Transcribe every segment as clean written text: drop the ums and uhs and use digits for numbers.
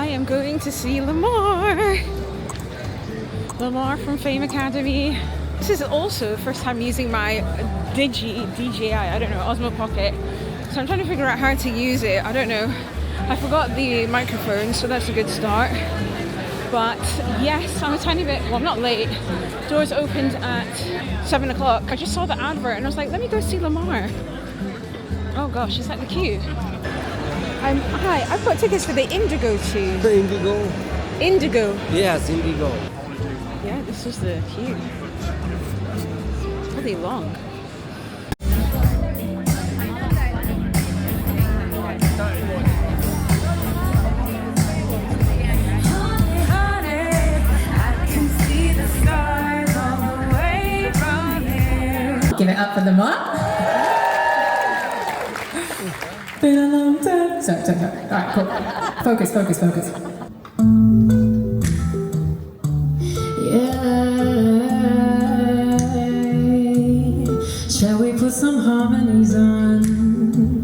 am going to see Lamar. Lamar from Fame Academy. This is also the first time using my DJI, I don't know, Osmo Pocket. So I'm trying to figure out how to use it. I don't know. I forgot the microphone, so that's a good start. But yes, I'm a tiny bit, well, not late. Doors opened at 7 o'clock. I just saw the advert and I was like, let me go see Lamar. Oh gosh, is that the queue? Hi, I've got tickets for the Indigo too. The Indigo? Indigo. Yes, Indigo. Yeah, this is the queue. It's really long. Give it up for Lamar. Been a long time. Sorry. All right, cool. Focus. Yeah. Shall we put some harmonies on?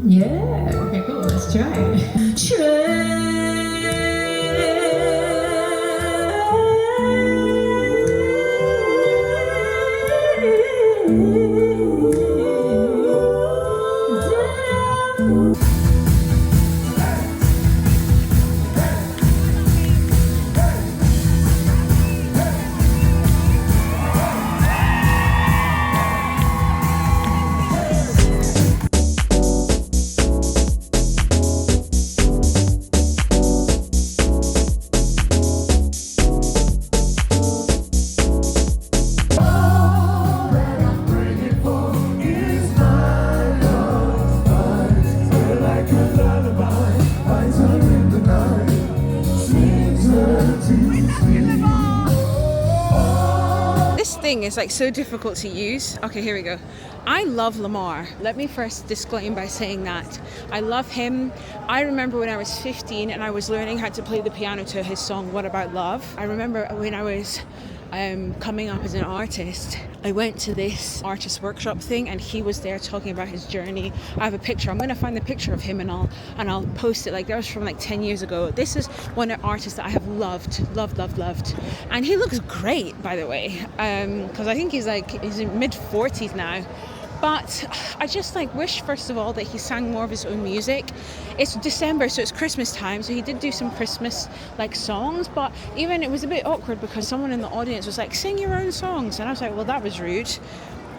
Yeah. Okay, cool. Let's try. Is like so difficult to use. Okay, here we go. I love Lamar. Let me first disclaim by saying that I love him. I remember when I was 15 and I was learning how to play the piano to his song What About Love. I remember when I was coming up as an artist, I went to this artist workshop thing and he was there talking about his journey. I have a picture. I'm going to find the picture of him and I'll post it. Like that was from like 10 years ago. This is one of the artists that I have loved. And he looks great, by the way, because I think he's in mid 40s now. But I just like wish, first of all, that he sang more of his own music. It's December, so it's Christmas time, so he did do some Christmas like songs, but even it was a bit awkward because someone in the audience was like, sing your own songs, and I was like, well, that was rude.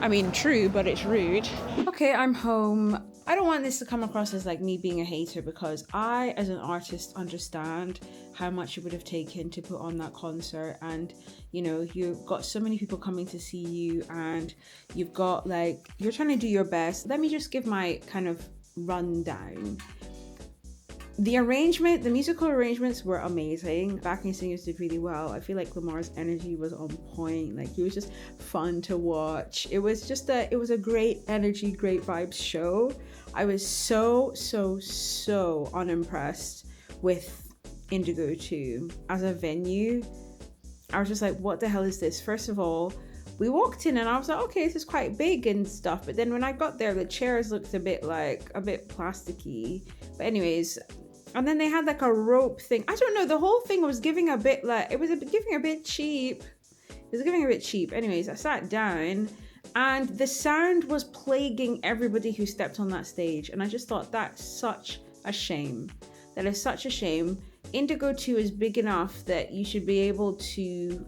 I mean, true, but it's rude. Okay, I'm home. I don't want this to come across as like me being a hater, because I, as an artist, understand how much it would have taken to put on that concert. And, you know, you've got so many people coming to see you and you've got like, you're trying to do your best. Let me just give my kind of rundown. The arrangement, the musical arrangements were amazing. Backing singers did really well. I feel like Lamar's energy was on point. Like, he was just fun to watch. It was just it was a great energy, great vibes show. I was so unimpressed with Indigo 2 as a venue. I was just like, what the hell is this? First of all, we walked in and I was like, okay, this is quite big and stuff. But then when I got there, the chairs looked a bit plasticky. But anyways, and then they had like a rope thing. I don't know, the whole thing was giving a bit like, it was giving a bit cheap. It was giving a bit cheap. Anyways, I sat down and the sound was plaguing everybody who stepped on that stage. And I just thought, that's such a shame. That is such a shame. Indigo 2 is big enough that you should be able to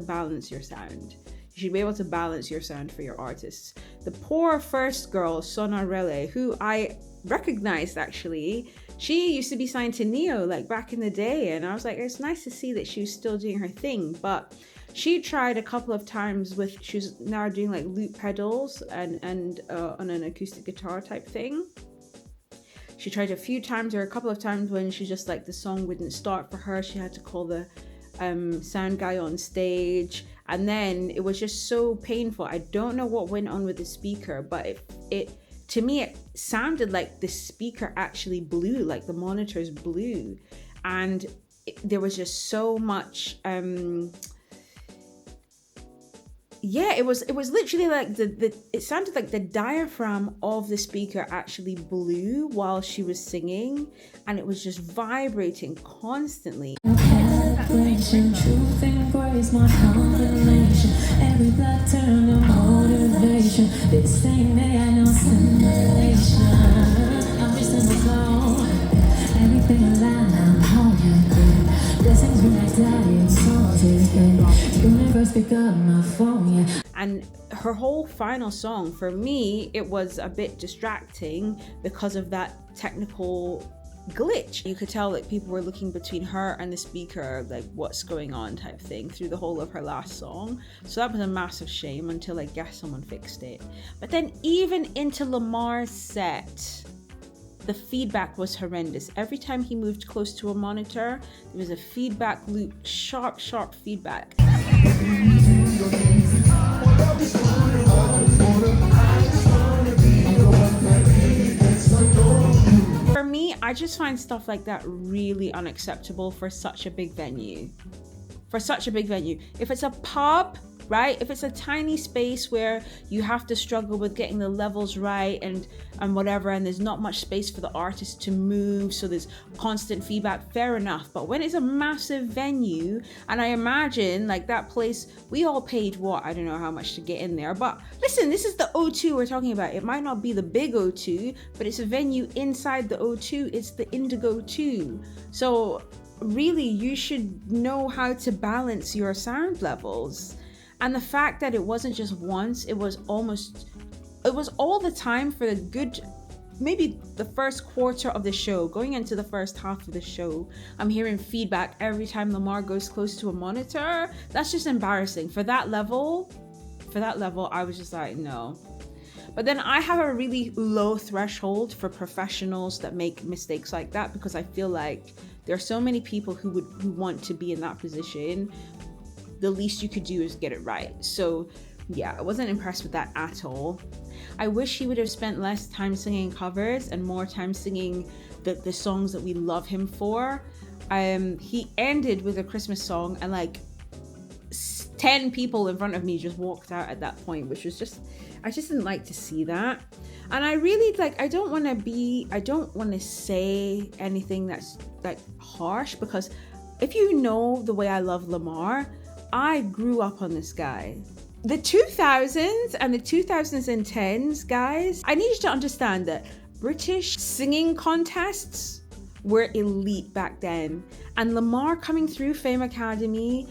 balance your sound. You should be able to balance your sound for your artists. The poor first girl, Sonarelle, who I recognized actually, she used to be signed to Neo like back in the day, and I was like, it's nice to see that she was still doing her thing. But she tried a couple of times she was now doing like loop pedals and on an acoustic guitar type thing. She tried a few times, or a couple of times when she just like the song wouldn't start for her. She had to call the sound guy on stage, and then it was just so painful. I don't know what went on with the speaker, but it to me it sounded like the speaker actually blew, like the monitors blew, and there was just so much yeah, it was literally like it sounded like the diaphragm of the speaker actually blew while she was singing, and it was just vibrating constantly. Calibration, truth and grace, my combination. Every blood turn to motivation. This ain't me, I know simulation. I'm just in the flow. Everything alive, I'm holding good. Blessings bring my daddy exalted. Universe pick up my phone, yeah. And her whole final song, for me, it was a bit distracting because of that technical glitch. You could tell like people were looking between her and the speaker, like what's going on type thing, through the whole of her last song. So that was a massive shame until I guess someone fixed it. But then even into Lamar's set, the feedback was horrendous. Every time he moved close to a monitor, there was a feedback loop, sharp feedback. For me, I just find stuff like that really unacceptable for such a big venue. If it's a pub, right? If it's a tiny space where you have to struggle with getting the levels right and whatever, and there's not much space for the artist to move, so there's constant feedback, fair enough. But when it's a massive venue, and I imagine like that place, we all paid what? I don't know how much to get in there. But listen, this is the O2 we're talking about. It might not be the big O2, but it's a venue inside the O2. It's the Indigo 2. So really, you should know how to balance your sound levels. And the fact that it wasn't just once, it was all the time for the good, maybe the first quarter of the show, going into the first half of the show. I'm hearing feedback every time Lamar goes close to a monitor. That's just embarrassing. For that level, I was just like, no. But then I have a really low threshold for professionals that make mistakes like that, because I feel like there are so many people who want to be in that position. The least you could do is get it right. So yeah, I wasn't impressed with that at all. I wish he would have spent less time singing covers and more time singing the songs that we love him for. He ended with a Christmas song, and like 10 people in front of me just walked out at that point, which was just, I just didn't like to see that. And I really I don't want to say anything that's like harsh, because if you know the way I love Lamar, I grew up on this guy. The 2000s and the 2010s, guys, I need you to understand that British singing contests were elite back then. And Lamar coming through Fame Academy,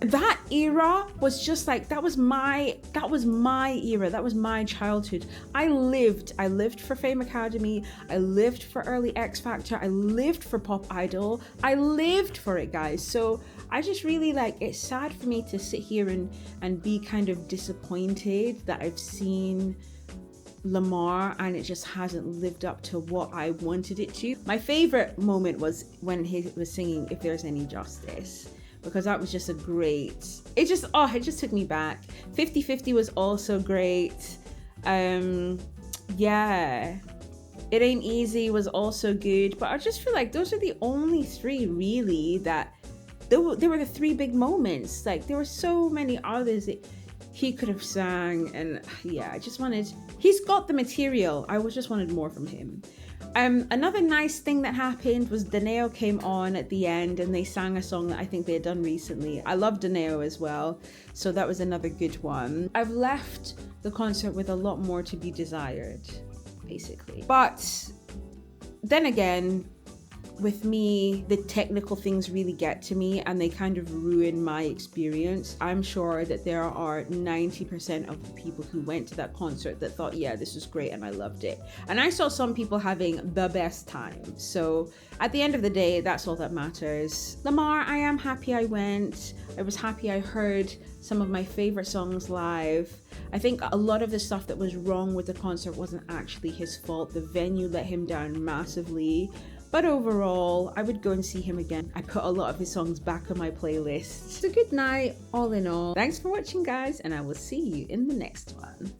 that era was just like, that was my era. That was my childhood. I lived for Fame Academy. I lived for early X Factor. I lived for Pop Idol. I lived for it, guys. So I just really it's sad for me to sit here and be kind of disappointed that I've seen Lamar and it just hasn't lived up to what I wanted it to. My favorite moment was when he was singing If There's Any Justice, because that was just it just took me back. 50/50 was also great. Yeah, It Ain't Easy was also good, but I just feel like those are the only three really that they were the three big moments. Like there were so many others that he could have sang, and yeah, he's got the material. I just wanted more from him. Another nice thing that happened was Daneo came on at the end and they sang a song that I think they had done recently. I love Daneo as well, so that was another good one. I've left the concert with a lot more to be desired, basically. But then again, with me, the technical things really get to me and they kind of ruin my experience. I'm sure that there are 90% of the people who went to that concert that thought, yeah, this was great and I loved it. And I saw some people having the best time. So at the end of the day, that's all that matters. Lamar, I am happy I went. I was happy I heard some of my favorite songs live. I think a lot of the stuff that was wrong with the concert wasn't actually his fault. The venue let him down massively. But overall, I would go and see him again. I put a lot of his songs back on my playlist. So good night, all in all. Thanks for watching, guys, and I will see you in the next one.